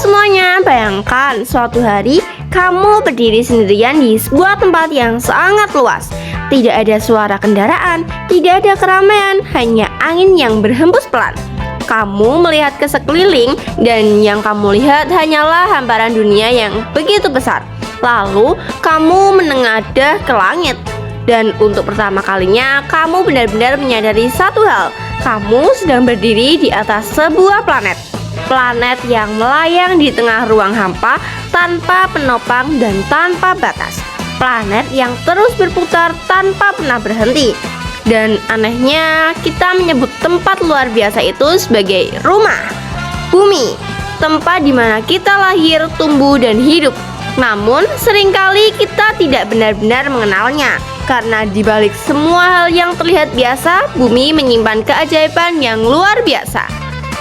semuanya, bayangkan suatu hari kamu berdiri sendirian di sebuah tempat yang sangat luas. Tidak ada suara kendaraan, tidak ada keramaian, hanya angin yang berhembus pelan. Kamu melihat ke sekeliling dan yang kamu lihat hanyalah hamparan dunia yang begitu besar. Lalu kamu menengadah ke langit. Dan untuk pertama kalinya kamu benar-benar menyadari satu hal. Kamu sedang berdiri di atas sebuah planet. Planet yang melayang di tengah ruang hampa tanpa penopang dan tanpa batas. Planet yang terus berputar tanpa pernah berhenti. Dan anehnya kita menyebut tempat luar biasa itu sebagai rumah. Bumi, tempat di mana kita lahir, tumbuh, dan hidup. Namun seringkali kita tidak benar-benar mengenalnya. Karena di balik semua hal yang terlihat biasa, bumi menyimpan keajaiban yang luar biasa.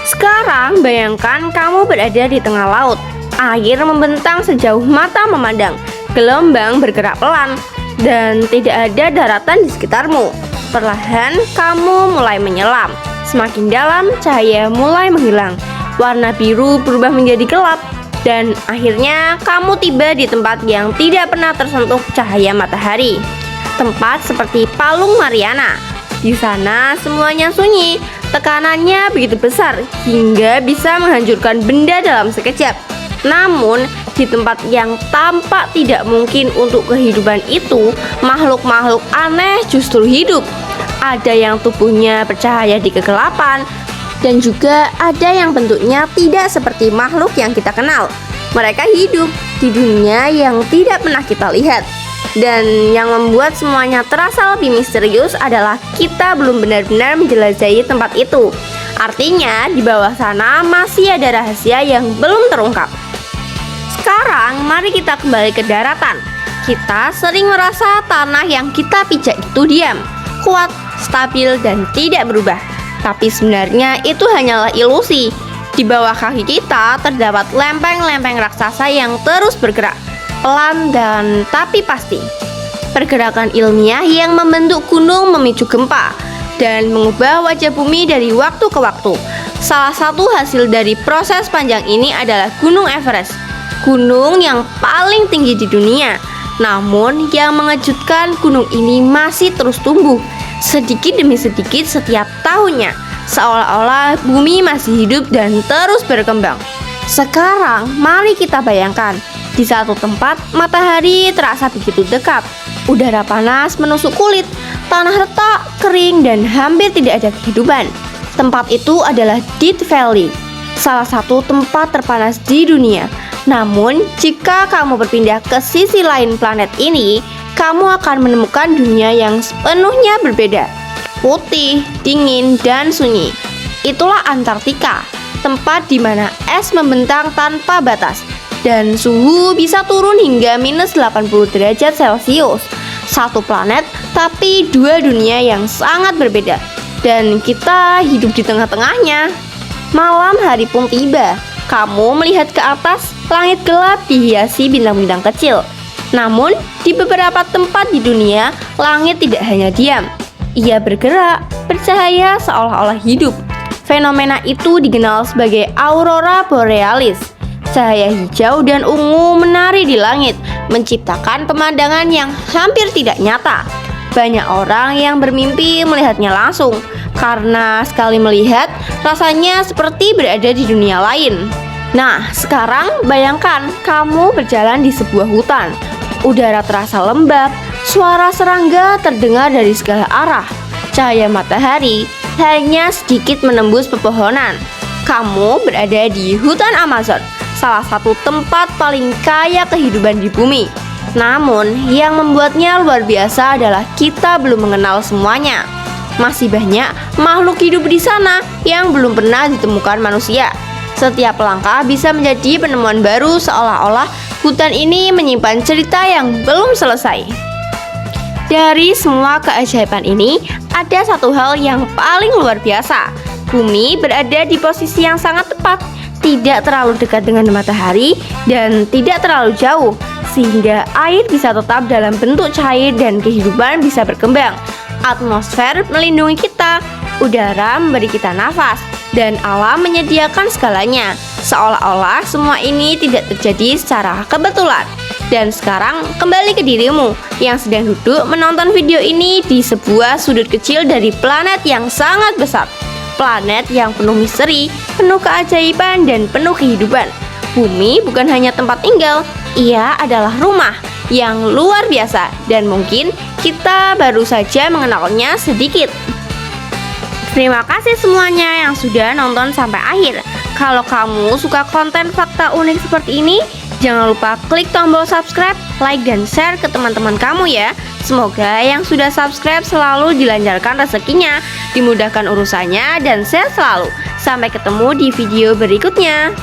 Sekarang bayangkan kamu berada di tengah laut. Air membentang sejauh mata memandang. Gelombang bergerak pelan dan tidak ada daratan di sekitarmu. Perlahan kamu mulai menyelam. Semakin dalam cahaya mulai menghilang. Warna biru berubah menjadi gelap. Dan akhirnya kamu tiba di tempat yang tidak pernah tersentuh cahaya matahari. Tempat seperti Palung Mariana. Di sana semuanya sunyi. Tekanannya begitu besar hingga bisa menghancurkan benda dalam sekejap. Namun di tempat yang tampak tidak mungkin untuk kehidupan itu, makhluk-makhluk aneh justru hidup. Ada yang tubuhnya bercahaya di kegelapan, dan juga ada yang bentuknya tidak seperti makhluk yang kita kenal. Mereka hidup di dunia yang tidak pernah kita lihat. Dan yang membuat semuanya terasa lebih misterius adalah kita belum benar-benar menjelajahi tempat itu. Artinya di bawah sana masih ada rahasia yang belum terungkap. Sekarang mari kita kembali ke daratan. Kita sering merasa tanah yang kita pijak itu diam, kuat, stabil, dan tidak berubah. Tapi sebenarnya itu hanyalah ilusi. Di bawah kaki kita terdapat lempeng-lempeng raksasa yang terus bergerak, pelan dan tapi pasti. Pergerakan ilmiah yang membentuk gunung memicu gempa dan mengubah wajah bumi dari waktu ke waktu. Salah satu hasil dari proses panjang ini adalah Gunung Everest, gunung yang paling tinggi di dunia. Namun yang mengejutkan, gunung ini masih terus tumbuh sedikit demi sedikit setiap tahunnya, seolah-olah bumi masih hidup dan terus berkembang. Sekarang mari kita bayangkan, di satu tempat matahari terasa begitu dekat. Udara panas menusuk kulit, tanah retak, kering, dan hampir tidak ada kehidupan. Tempat itu adalah Death Valley, salah satu tempat terpanas di dunia. Namun jika kamu berpindah ke sisi lain planet ini, kamu akan menemukan dunia yang sepenuhnya berbeda. Putih, dingin, dan sunyi. Itulah Antartika, tempat di mana es membentang tanpa batas dan suhu bisa turun hingga minus 80 derajat Celcius. Satu planet tapi dua dunia yang sangat berbeda. Dan kita hidup di tengah-tengahnya. Malam hari pun tiba. Kamu melihat ke atas, langit gelap dihiasi bintang-bintang kecil. Namun di beberapa tempat di dunia, langit tidak hanya diam. Ia bergerak, bercahaya seolah-olah hidup. Fenomena itu dikenal sebagai aurora borealis. Cahaya hijau dan ungu menari di langit, menciptakan pemandangan yang hampir tidak nyata. Banyak orang yang bermimpi melihatnya langsung, karena sekali melihat, rasanya seperti berada di dunia lain. Nah, sekarang bayangkan kamu berjalan di sebuah hutan. Udara terasa lembab, suara serangga terdengar dari segala arah. Cahaya matahari hanya sedikit menembus pepohonan. Kamu berada di hutan Amazon, salah satu tempat paling kaya kehidupan di bumi. Namun, yang membuatnya luar biasa adalah kita belum mengenal semuanya. Masih banyak makhluk hidup di sana yang belum pernah ditemukan manusia. Setiap langkah bisa menjadi penemuan baru, seolah-olah hutan ini menyimpan cerita yang belum selesai. Dari semua keajaiban ini, ada satu hal yang paling luar biasa. Bumi berada di posisi yang sangat tepat, tidak terlalu dekat dengan matahari dan tidak terlalu jauh, sehingga air bisa tetap dalam bentuk cair dan kehidupan bisa berkembang. Atmosfer melindungi kita, udara memberi kita nafas, dan alam menyediakan segalanya. Seolah-olah semua ini tidak terjadi secara kebetulan. Dan sekarang kembali ke dirimu yang sedang duduk menonton video ini di sebuah sudut kecil dari planet yang sangat besar. Planet yang penuh misteri, penuh keajaiban, dan penuh kehidupan. Bumi bukan hanya tempat tinggal, ia adalah rumah yang luar biasa dan mungkin kita baru saja mengenalnya sedikit. Terima kasih semuanya yang sudah nonton sampai akhir. Kalau kamu suka konten fakta unik seperti ini, jangan lupa klik tombol subscribe, like, dan share ke teman-teman kamu ya. Semoga yang sudah subscribe selalu dilancarkan rezekinya, dimudahkan urusannya, dan sehat selalu. Sampai ketemu di video berikutnya.